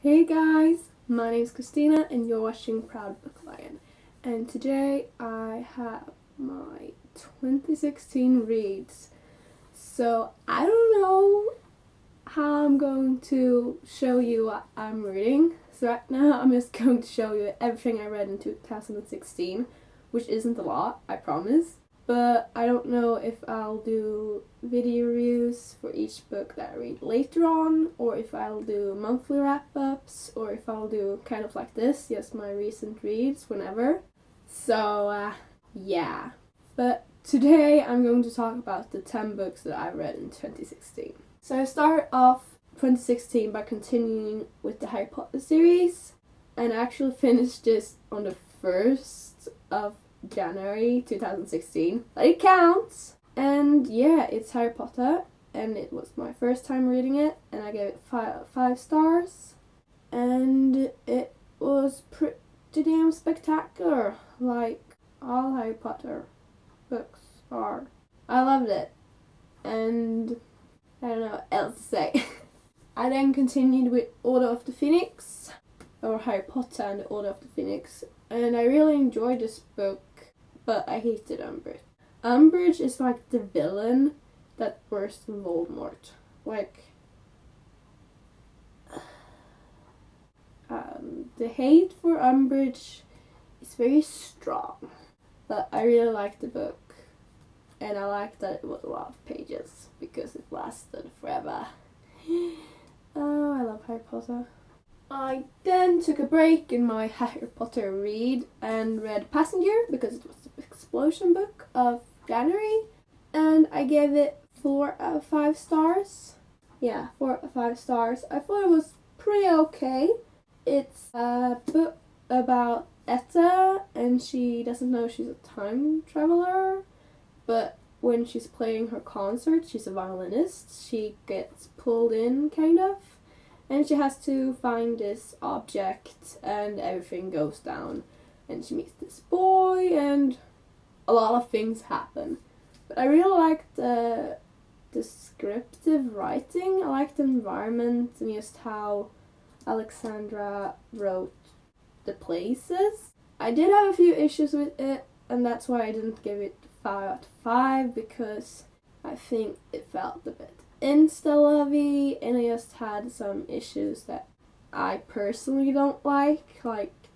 Hey guys, my name is Christina and you're watching ProudBooklion. And today I have my 2016 reads. So I don't know how I'm going to show you what I'm reading. So right now I'm just going to show you everything I read in 2016, which isn't a lot, I promise. But I don't know if I'll do video reviews for each book that I read later on, or if I'll do monthly wrap-ups, or if I'll do kind of like this, just my recent reads whenever. So, yeah. But today I'm going to talk about the 10 books that I read in 2016. So I started off 2016 by continuing with the Harry Potter series, and I actually finished this on the 1st of January 2016. But it counts! And yeah, it's Harry Potter, and it was my first time reading it, and I gave it 5 stars. And it was pretty damn spectacular, like all Harry Potter books are. I loved it, and I don't know what else to say. I then continued with Order of the Phoenix, or Harry Potter and the Order of the Phoenix, and I really enjoyed this book, but I hated Umbridge. Umbridge is like the villain that worse than Voldemort. Like, the hate for Umbridge is very strong, but I really liked the book, and I liked that it was a lot of pages because it lasted forever. Oh, I love Harry Potter. I then took a break in my Harry Potter read and read Passenger because it was the explosion book of January, and I gave it 4 out of 5 stars. Yeah, 4 out of 5 stars. I thought it was pretty okay. It's a book about Etta, and she doesn't know she's a time traveler, but when she's playing her concert, she's a violinist, she gets pulled in, kind of. And she has to find this object, and everything goes down. And she meets this boy, and a lot of things happen. But I really liked the descriptive writing. I liked the environment and just how Alexandra wrote the places. I did have a few issues with it, and that's why I didn't give it 5 out of 5, because I think it felt a bit insta-lovey, and I just had some issues that I personally don't like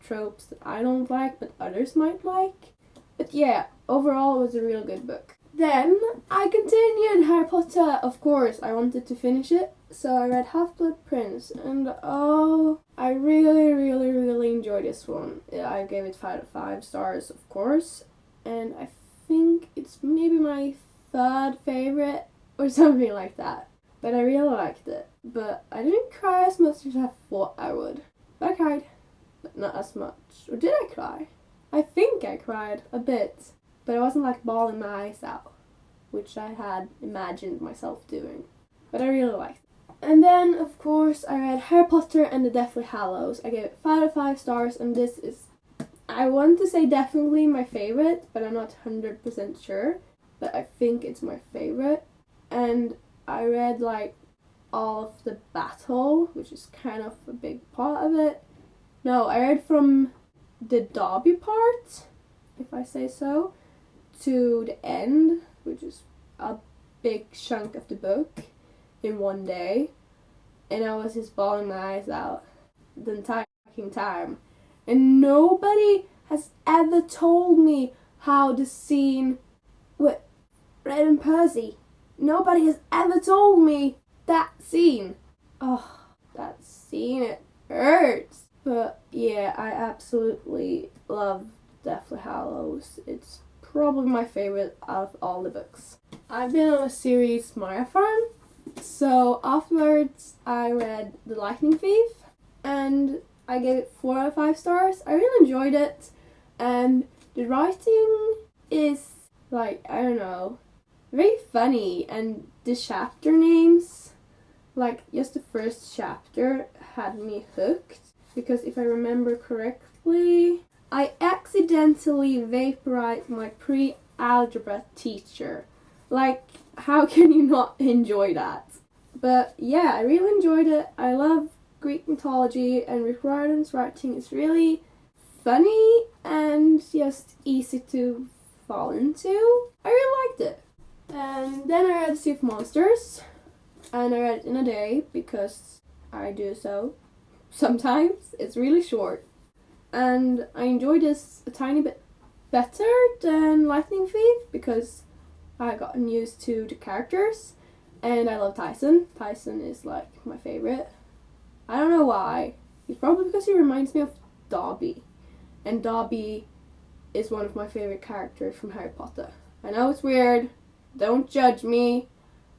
tropes that I don't like but others might like. But yeah, overall it was a real good book. Then I continued Harry Potter, of course. I wanted to finish it, so I read Half-Blood Prince, and oh, I really enjoyed this one. I gave it 5 out of 5 stars, of course, and I think it's maybe my 3rd favorite or something like that. But I really liked it. But I didn't cry as much as I thought I would. But I cried, but not as much. Or did I cry? I think I cried a bit, but I wasn't like bawling my eyes out, which I had imagined myself doing. But I really liked it. And then, of course, I read Harry Potter and the Deathly Hallows. I gave it 5 out of 5 stars, and this is, I want to say definitely my favorite, but I'm not 100% sure. But I think it's my favorite. And I read like all of the battle, which is kind of a big part of it. No, I read from the Dobby part, if I say so, to the end, which is a big chunk of the book, in one day. And I was just bawling my eyes out the entire fucking time. And nobody has ever told me how the scene with Fred and Percy, nobody has ever told me that scene. Oh, that scene, it hurts. But yeah, I absolutely love Deathly Hallows. It's probably my favorite out of all the books. I've been on a series marathon, so afterwards I read The Lightning Thief, and I gave it 4 out of 5 stars. I really enjoyed it, and the writing is like, I don't know, very funny, and the chapter names, like just the first chapter had me hooked, because if I remember correctly, I accidentally vaporized my pre-algebra teacher. Like, how can you not enjoy that? But yeah, I really enjoyed it. I love Greek mythology, and Rick Riordan's writing is really funny and just easy to fall into. I really liked it. And then I read Sea of Monsters, and I read it in a day because I do so sometimes. It's really short, and I enjoyed this a tiny bit better than Lightning Thief because I gotten used to the characters, and I love Tyson. Tyson is like my favorite. I don't know why. It's probably because he reminds me of Dobby, and Dobby is one of my favorite characters from Harry Potter. I know it's weird, don't judge me,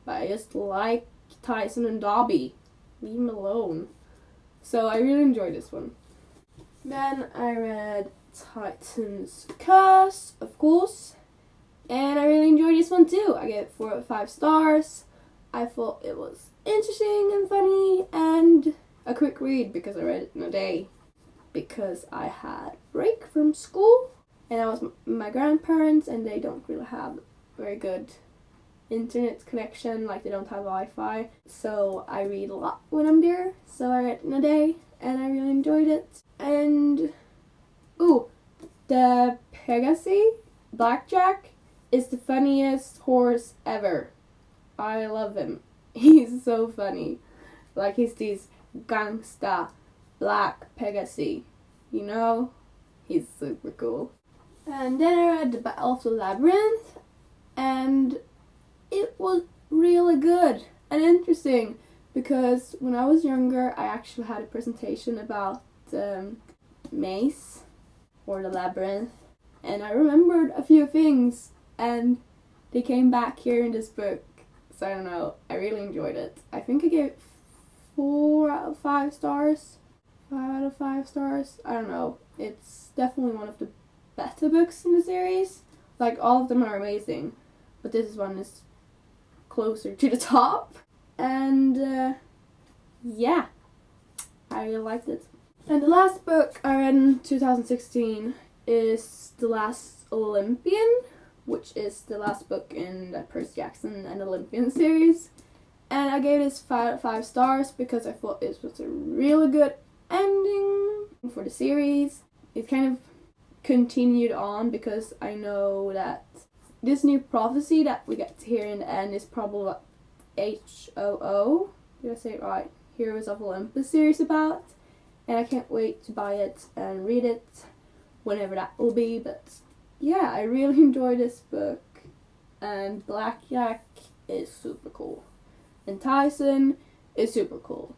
but I just like Tyson and Dobby. Leave them alone. So I really enjoyed this one. Then I read Titan's Curse, of course, and I really enjoyed this one too. I gave it 4 out of 5 stars. I thought it was interesting and funny and a quick read because I read it in a day because I had break from school and I was with my grandparents and they don't really have very good internet connection, like they don't have Wi-Fi, so I read a lot when I'm there. So I read it in a day and I really enjoyed it. And the Pegasi, Blackjack, is the funniest horse ever. I love him. He's so funny. Like, he's this gangsta black Pegasi, you know? He's super cool. And then I read The Battle of the Labyrinth, and it was really good and interesting because when I was younger I actually had a presentation about maze or the labyrinth, and I remembered a few things and they came back here in this book. So I don't know, I really enjoyed it. I think I gave it 4 out of 5 stars. 5 out of 5 stars. I don't know. It's definitely one of the better books in the series. Like, all of them are amazing, but this one is closer to the top. And yeah, I really liked it. And the last book I read in 2016 is The Last Olympian, which is the last book in the Percy Jackson and Olympian series. And I gave this 5 out of 5 stars because I thought it was a really good ending for the series. It kind of continued on because I know that this new prophecy that we get to hear in the end is probably what HOO, did I say it right? Heroes of Olympus series about. And I can't wait to buy it and read it whenever that will be. But yeah, I really enjoyed this book. And Blackjack is super cool. And Tyson is super cool.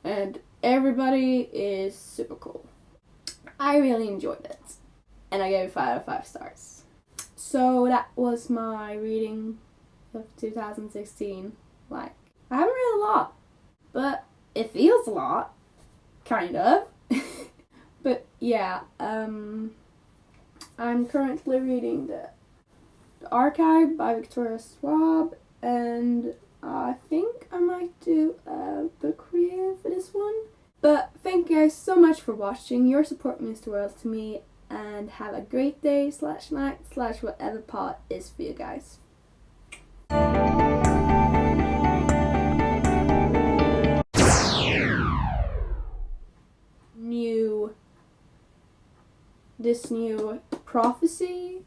And everybody is super cool. I really enjoyed it. And I gave it 5 out of 5 stars. So that was my reading of 2016. Like, I haven't read a lot, but it feels a lot. Kind of. But yeah, I'm currently reading the Archive by Victoria Schwab, and I think I might do a book review for this one. But thank you guys so much for watching. Your support means the world to me, and have a great day / night / whatever part is for you guys. This new prophecy